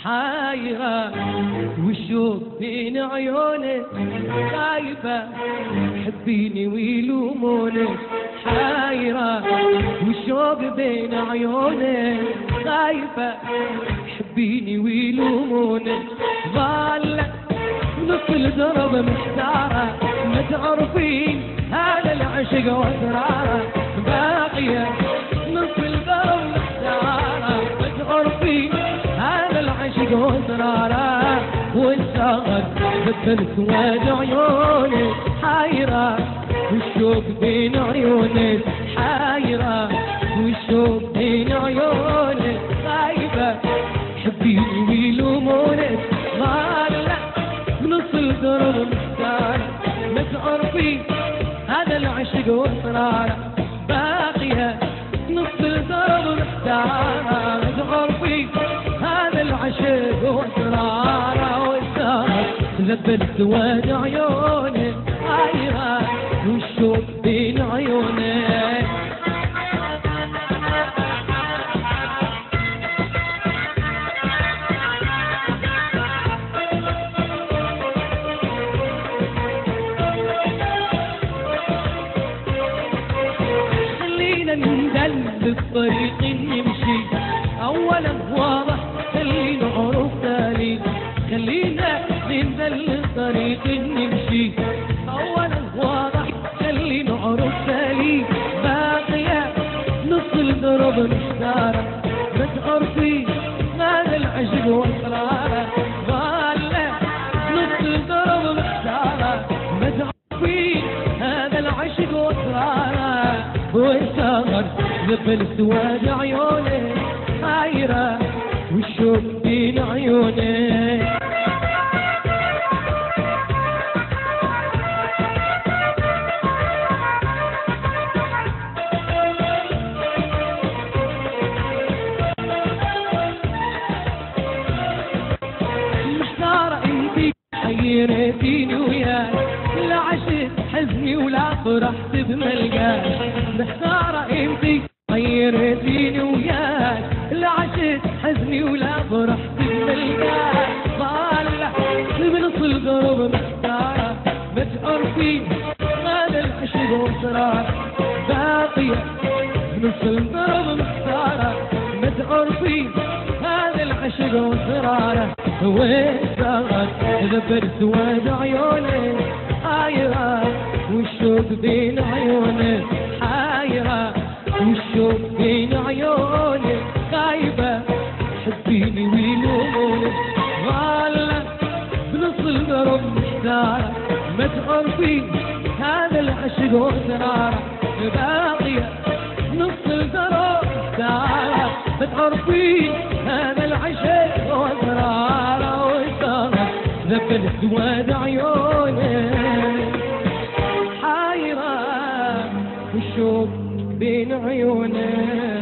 حايرة والشوق بين عيونك خايفة حبيني ويلومونك حايرة والشوق بين عيونك خايفة حبيني ويلومونك ظالة نص الدرب محتارة ما تعرفين هذا العشق واسراره باقية نص الدرب محتارة ما تعرفين هذا العشق واسراره والسهر بدل سواد عيونك حايرة والشوق بين عيونك حايرة والشوق بين عيونك خايفة حبيني ويلومونك ظالة بنص الدرب محتارة ما تعرفين هذا العشق واسراره باقية نص الدرب محتارة ما تعرفين هذا العشق واسراره والسهر لبل سواد عيونك حايرة والشوق بين عيونك بالطريق نمشي اولا واضح خلينا نعرف تالي خلينا ننزل الطريق نمشي اولا واضح خلينا نعرف تالي باقية نص الدرب محتارة ما تعرفي هذا العشق واسراره ظالة نص الدرب محتارة ما تعرفي هذا العشق واسراره والسهر ذبل سواد عيونك حايرة والشوق بين عيونك محتارة انتي حيرتيني وياك لا عشت حزني ولا فرحت بملقاك محتارة انتي حيرتيني وياك لا عشت حزني ولا فرحت بملقاك ضالة بنص القرب محتارة ما تعرفين هذا العشق واسراره باقية بنص القرب محتارة ما تعرفين هذا العشق واسراره والسهر ذبل سواد عيونك حايرة والشوق بين عيونك حايرة والشوق بين عيونك خايبة حبيني ويلومونك ظالة بنص القرب محتارة ما تعرفين هذا العشق واسراره باقية نص القرب محتارة ما تعرفين هذا العشق واسراره والسهر ذبل سواد عيونك حايرة والشوق بين عيونك